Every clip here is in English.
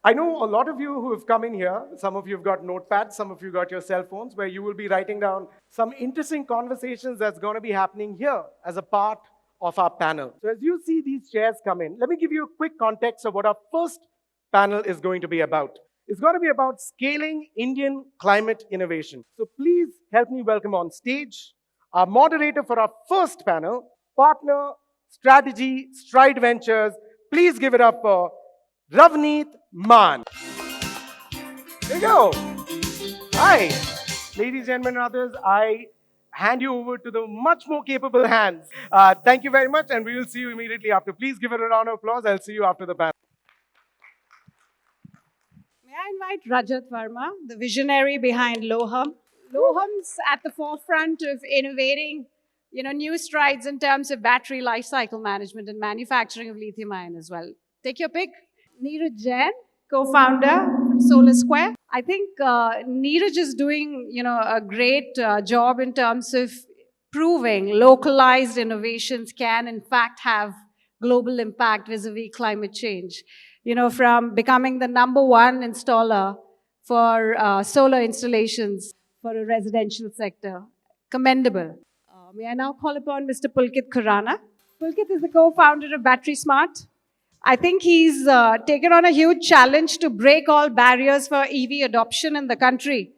I know a lot of you who have come in here, some of you have got notepads, some of you got your cell phones, where you will be writing down some interesting conversations that's going to be happening here as a part of our panel. So as you see these chairs come in, let me give you a quick context of what our first panel is going to be about. It's going to be about scaling Indian climate innovation. So please help me welcome on stage our moderator for our first panel, partner, strategy, Stride Ventures. Please give it up for Ravneet Mann. There you go. Hi. Ladies, gentlemen, and others, I hand you over to the much more capable hands. Thank you very much, and we will see you immediately after. Please give it a round of applause. I'll see you after the panel. May I invite Rajat Verma, the visionary behind Lohum. Lohum's at the forefront of innovating, new strides in terms of battery lifecycle management and manufacturing of lithium ion as well. Take your pick. Neeraj Jain, co-founder from SolarSquare. I think Neeraj is doing, a great job in terms of proving localized innovations can, in fact, have global impact vis-a-vis climate change. From becoming the #1 installer for solar installations for a residential sector. Commendable. May I now call upon Mr. Pulkit Khurana. Pulkit is the co-founder of Battery Smart. I think he's taken on a huge challenge to break all barriers for EV adoption in the country,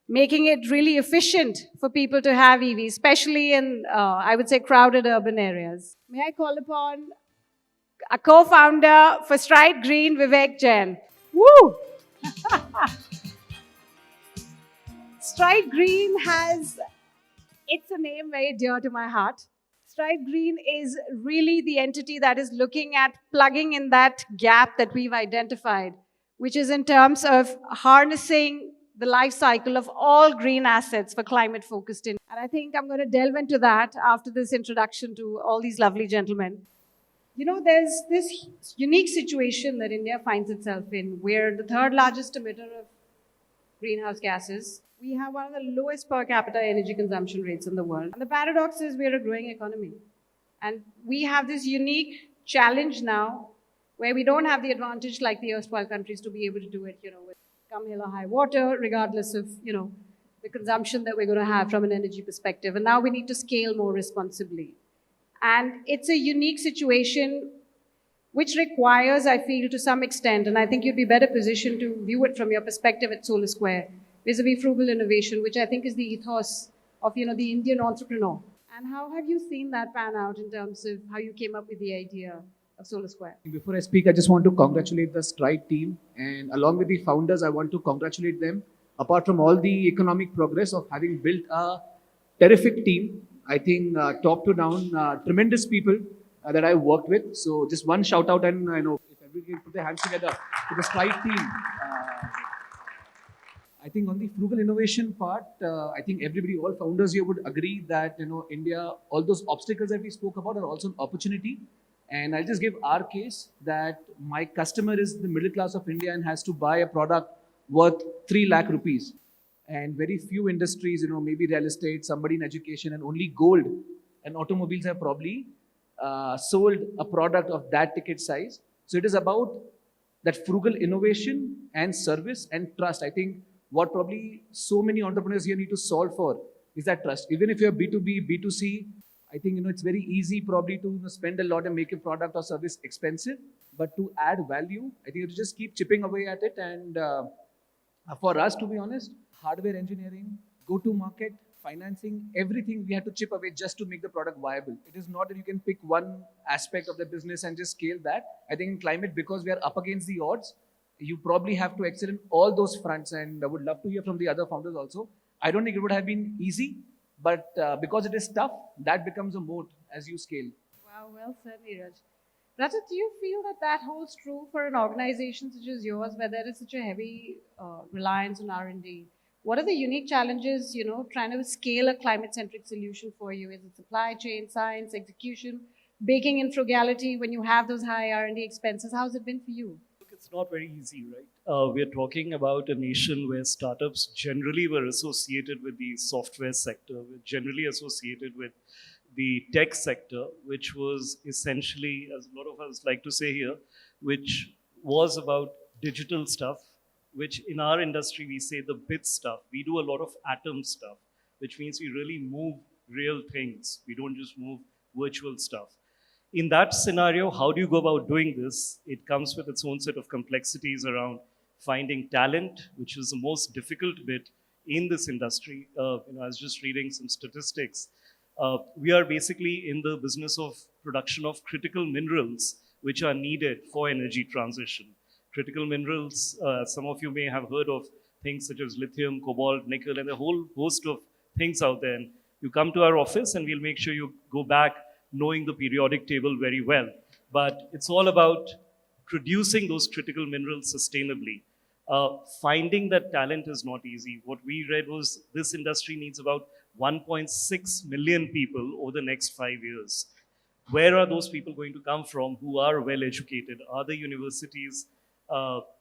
making it really efficient for people to have EVs, especially in, I would say, crowded urban areas. May I call upon a co-founder for Stride Green, Vivek Jain. Woo! Stride Green it's a name very dear to my heart. Stride Green is really the entity that is looking at plugging in that gap that we've identified, which is in terms of harnessing the life cycle of all green assets for climate-focused India. And I think I'm going to delve into that after this introduction to all these lovely gentlemen. There's this unique situation that India finds itself in, where the third largest emitter of greenhouse gases, we have one of the lowest per capita energy consumption rates in the world. And the paradox is we're a growing economy. And we have this unique challenge now where we don't have the advantage like the erstwhile countries to be able to do it, with come hell or high water, regardless of, the consumption that we're going to have from an energy perspective. And now we need to scale more responsibly. And it's a unique situation which requires, I feel, to some extent, and I think you'd be better positioned to view it from your perspective at SolarSquare, vis-a-vis frugal innovation, which I think is the ethos of, the Indian entrepreneur. And how have you seen that pan out in terms of how you came up with the idea of SolarSquare? Before I speak, I just want to congratulate the Stride team, and along with the founders, I want to congratulate them. Apart from all the economic progress of having built a terrific team, I think top to down, tremendous people that I worked with. So just one shout out, and if everybody put their hands together to the Stride team. I think on the frugal innovation part, I think everybody, all founders here would agree that, India, all those obstacles that we spoke about are also an opportunity. And I'll just give our case that my customer is the middle class of India and has to buy a product worth 3 lakh rupees. And very few industries, maybe real estate, somebody in education, and only gold and automobiles have probably sold a product of that ticket size. So it is about that frugal innovation and service and trust. I think what probably so many entrepreneurs here need to solve for is that trust. Even if you're B2B, B2C, I think, it's very easy probably to spend a lot and make a product or service expensive, but to add value, I think you have to just keep chipping away at it. And for us, to be honest, hardware engineering, go-to-market, financing, everything we had to chip away just to make the product viable. It is not that you can pick one aspect of the business and just scale that. I think in climate, because we are up against the odds, you probably have to excel in all those fronts, and I would love to hear from the other founders also. I don't think it would have been easy, but because it is tough, that becomes a moat as you scale. Wow, well said, Neeraj. Rajat, do you feel that holds true for an organization such as yours, where there is such a heavy reliance on R&D? What are the unique challenges, trying to scale a climate-centric solution for you? Is it supply chain, science, execution, baking in frugality when you have those high R&D expenses? How's it been for you? It's not very easy, right? We're talking about a nation where startups generally were associated with the software sector, were generally associated with the tech sector, which was essentially, as a lot of us like to say here, which was about digital stuff, which in our industry we say the bit stuff. We do a lot of atom stuff, which means we really move real things. We don't just move virtual stuff. In that scenario, how do you go about doing this? It comes with its own set of complexities around finding talent, which is the most difficult bit in this industry. I was just reading some statistics. We are basically in the business of production of critical minerals, which are needed for energy transition. Critical minerals, some of you may have heard of things such as lithium, cobalt, nickel, and a whole host of things out there. And you come to our office and we'll make sure you go back knowing the periodic table very well. But it's all about producing those critical minerals sustainably. Finding that talent is not easy. What we read was this industry needs about 1.6 million people over the next 5 years. Where are those people going to come from who are well educated? Are the universities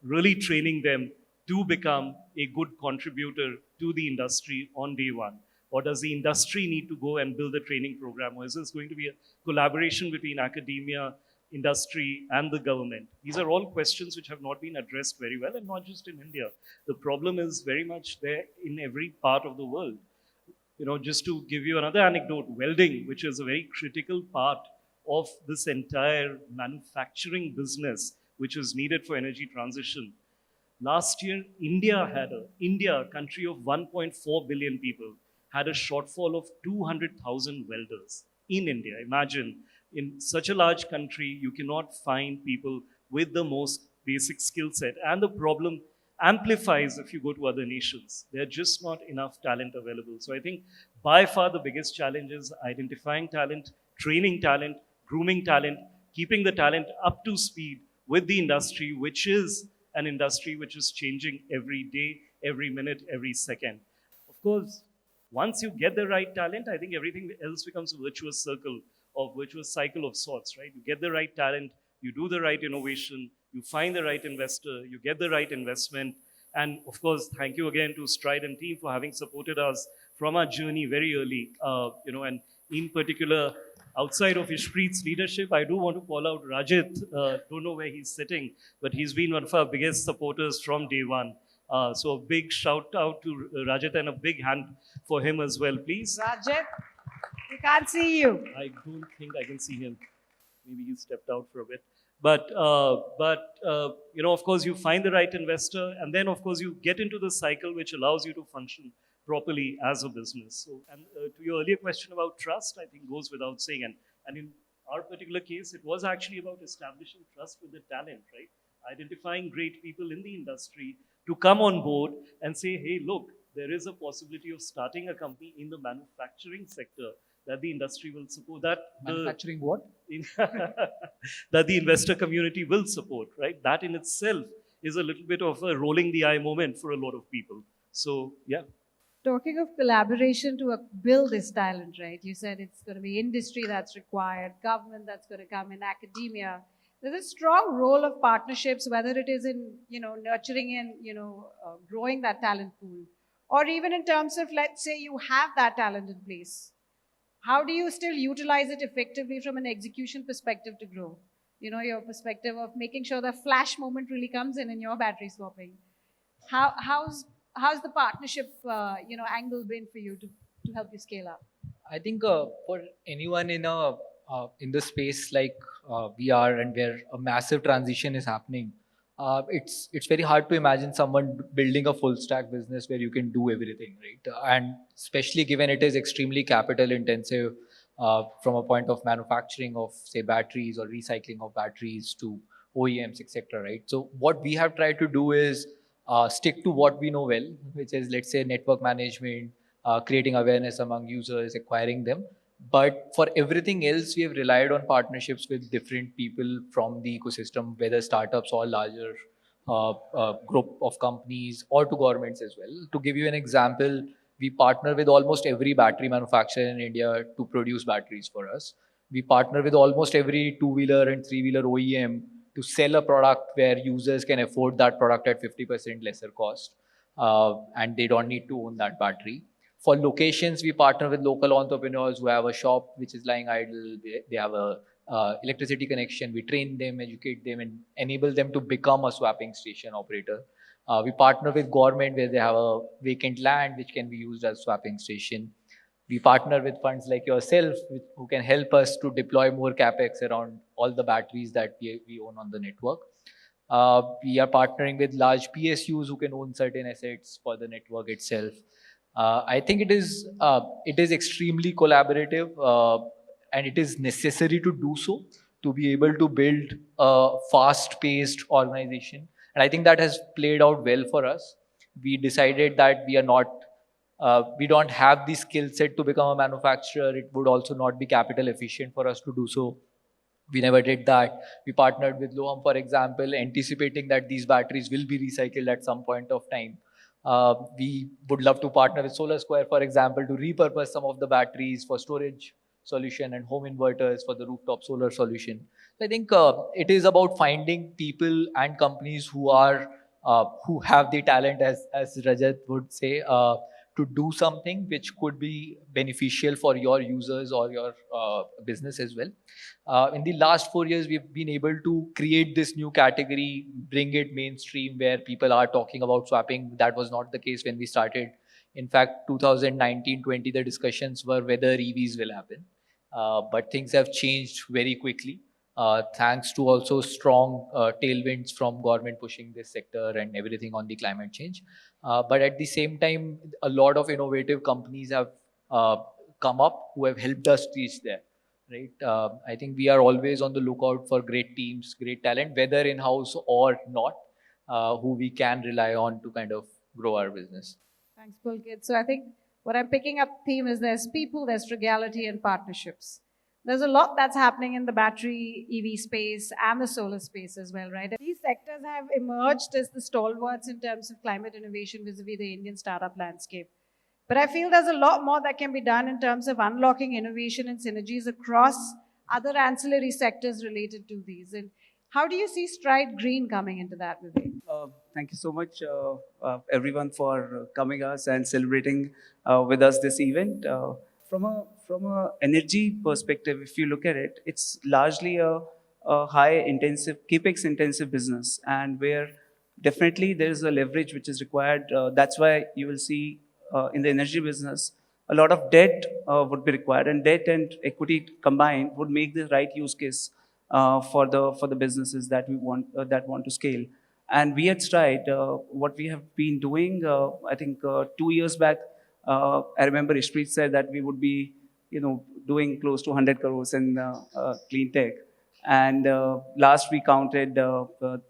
really training them to become a good contributor to the industry on day one? Or does the industry need to go and build a training program? Or is this going to be a collaboration between academia, industry, and the government? These are all questions which have not been addressed very well, and not just in India. The problem is very much there in every part of the world. Just to give you another anecdote, welding, which is a very critical part of this entire manufacturing business, which is needed for energy transition. Last year, India, a country of 1.4 billion people, had a shortfall of 200,000 welders in India. Imagine, in such a large country, you cannot find people with the most basic skill set. And the problem amplifies if you go to other nations. There are just not enough talent available. So I think by far the biggest challenge is identifying talent, training talent, grooming talent, keeping the talent up to speed with the industry, which is an industry which is changing every day, every minute, every second. Of course, once you get the right talent, I think everything else becomes a virtuous circle or virtuous cycle of sorts, right? You get the right talent, you do the right innovation, you find the right investor, you get the right investment. And of course, thank you again to Stride and team for having supported us from our journey very early. And in particular, outside of Ishpreet's leadership, I do want to call out Rajat. Don't know where he's sitting, but he's been one of our biggest supporters from day one. So a big shout out to Rajat and a big hand for him as well, please. Rajat, we can't see you. I don't think I can see him. Maybe he stepped out for a bit. But of course, you find the right investor, and then, of course, you get into the cycle which allows you to function properly as a business. So, and to your earlier question about trust, I think goes without saying. And in our particular case, it was actually about establishing trust with the talent, right? Identifying great people in the industry to come on board and say, hey, look, there is a possibility of starting a company in the manufacturing sector that the industry will support. Manufacturing what? That the investor community will support, right? That in itself is a little bit of a rolling the eye moment for a lot of people. So, yeah. Talking of collaboration to build this talent, right? You said it's going to be industry that's required, government that's going to come in, academia. There's a strong role of partnerships, whether it is in, nurturing and, growing that talent pool, or even in terms of, let's say you have that talent in place. How do you still utilize it effectively from an execution perspective to grow? Your perspective of making sure the flash moment really comes in your battery swapping. How's the partnership, angle been for you to help you scale up? I think for anyone in the space like we are, and where a massive transition is happening, it's very hard to imagine someone building a full stack business where you can do everything, right? And especially given it is extremely capital intensive from a point of manufacturing of, say, batteries or recycling of batteries to OEMs, etc. Right? So what we have tried to do is stick to what we know well, which is, let's say, network management, creating awareness among users, acquiring them. But for everything else, we have relied on partnerships with different people from the ecosystem, whether startups or larger group of companies, or to governments as well. To give you an example, we partner with almost every battery manufacturer in India to produce batteries for us. We partner with almost every two-wheeler and three-wheeler OEM to sell a product where users can afford that product at 50% lesser cost, and they don't need to own that battery. For locations, we partner with local entrepreneurs who have a shop which is lying idle. They have a electricity connection. We train them, educate them, and enable them to become a swapping station operator. We partner with government where they have a vacant land which can be used as swapping station. We partner with funds like yourself who can help us to deploy more capex around all the batteries that we own on the network. We are partnering with large PSUs who can own certain assets for the network itself. I think it is extremely collaborative, and it is necessary to do so to be able to build a fast-paced organization. And I think that has played out well for us. We decided that we don't have the skill set to become a manufacturer. It would also not be capital efficient for us to do so. We never did that. We partnered with Lohum, for example, anticipating that these batteries will be recycled at some point of time. We would love to partner with SolarSquare, for example, to repurpose some of the batteries for storage solution and home inverters for the rooftop solar solution. So I think it is about finding people and companies who have the talent, as Rajat would say, to do something which could be beneficial for your users or your business as well. In the last 4 years, we've been able to create this new category, bring it mainstream where people are talking about swapping. That was not the case when we started. In fact, 2019-20, the discussions were whether EVs will happen. But things have changed very quickly, thanks to also strong tailwinds from government pushing this sector and everything on the climate change. But at the same time, a lot of innovative companies have come up who have helped us reach there. Right? I think we are always on the lookout for great teams, great talent, whether in-house or not, who we can rely on to kind of grow our business. Thanks, Pulkit. So I think what I'm picking up theme is there's people, there's frugality and partnerships. There's a lot that's happening in the battery EV space and the solar space as well, right? These sectors have emerged as the stalwarts in terms of climate innovation vis-a-vis the Indian startup landscape. But I feel there's a lot more that can be done in terms of unlocking innovation and synergies across other ancillary sectors related to these. And how do you see Stride Green coming into that, Vivek? Thank you so much, everyone, for coming us and celebrating with us this event. From a energy perspective, if you look at it, it's largely a high-intensive, capex-intensive business, and where definitely there is a leverage which is required. That's why you will see in the energy business, a lot of debt would be required, and debt and equity combined would make the right use case for the businesses that we want to scale. And we at Stride, what we have been doing, I think 2 years back, I remember Ishpreet said that we would be, doing close to 100 crores in clean tech. And last we counted,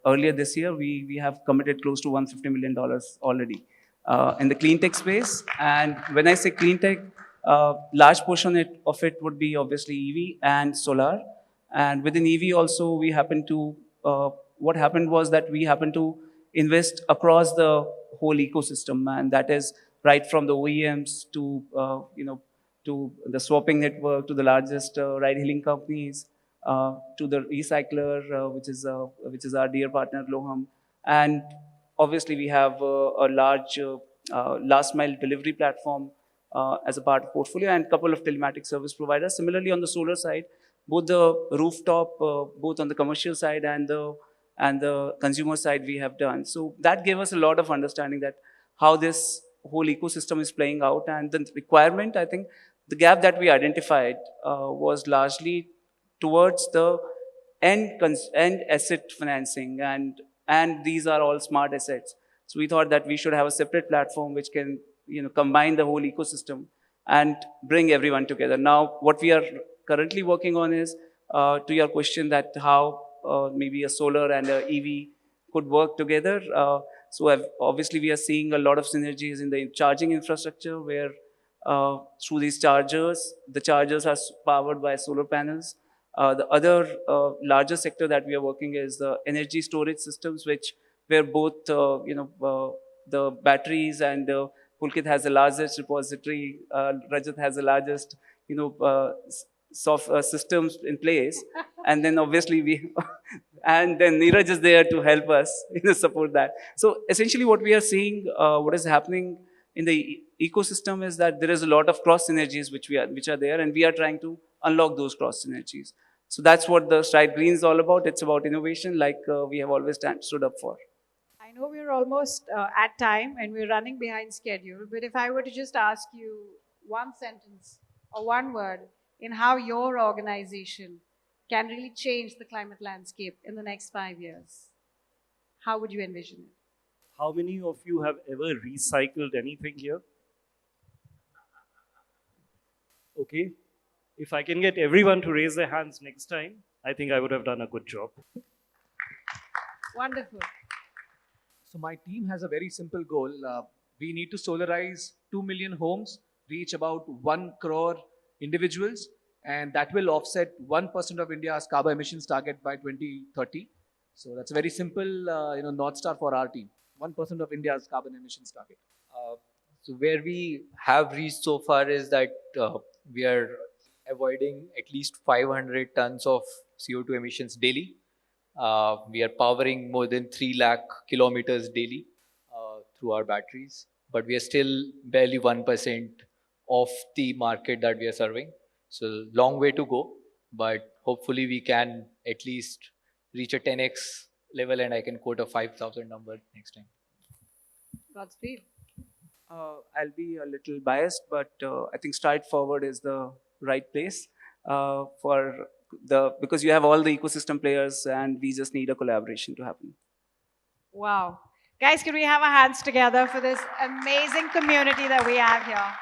earlier this year, we have committed close to $150 million already in the clean tech space. And when I say clean tech, large portion of it would be obviously EV and solar. And within EV also, we happen to, what happened was that we happened to invest across the whole ecosystem, and that is right from the OEMs to, to the swapping network, to the largest ride-hailing companies, to the recycler, which is our dear partner Lohum, and obviously we have a large last-mile delivery platform as a part of portfolio, and a couple of telematic service providers. Similarly, on the solar side, both the rooftop, both on the commercial side and the consumer side, we have done. So that gave us a lot of understanding that how this whole ecosystem is playing out, and the requirement, I think, the gap that we identified was largely towards the end asset financing, and these are all smart assets. So we thought that we should have a separate platform which can, combine the whole ecosystem and bring everyone together. Now, what we are currently working on is, to your question, that how maybe a solar and a EV could work together. So obviously we are seeing a lot of synergies in the charging infrastructure where through these chargers, the chargers are powered by solar panels. The other larger sector that we are working is the energy storage systems, where both the batteries and Pulkit has the largest repository, Rajat has the largest systems in place, and then obviously and then Neeraj is there to help us support that. So essentially what we are seeing, what is happening in the ecosystem is that there is a lot of cross synergies which are there, and we are trying to unlock those cross synergies. So that's what the Stride Green is all about. It's about innovation, like we have always stood up for. I know we're almost at time and we're running behind schedule, but if I were to just ask you one sentence or one word in how your organization can really change the climate landscape in the next 5 years, how would you envision it? How many of you have ever recycled anything here? Okay. If I can get everyone to raise their hands next time, I think I would have done a good job. Wonderful. So my team has a very simple goal. We need to solarize 2 million homes, reach about 1 crore individuals, and that will offset 1% of India's carbon emissions target by 2030. So that's a very simple, North Star for our team. 1% of India's carbon emissions target. So where we have reached so far is that we are avoiding at least 500 tons of CO2 emissions daily. We are powering more than 3 lakh kilometers daily through our batteries, but we are still barely 1% of the market that we are serving. So long way to go, but hopefully we can at least reach a 10x level, and I can quote a 5,000 number next time. Godspeed. I'll be a little biased, but I think Stride Forward is the right place because you have all the ecosystem players, and we just need a collaboration to happen. Wow. Guys, can we have our hands together for this amazing community that we have here?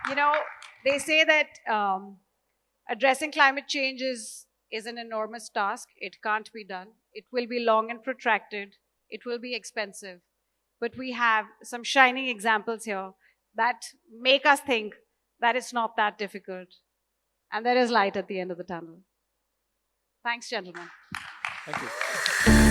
You know, they say that addressing climate change is an enormous task. It can't be done. It will be long and protracted. It will be expensive. But we have some shining examples here that make us think that it's not that difficult. And there is light at the end of the tunnel. Thanks, gentlemen. Thank you.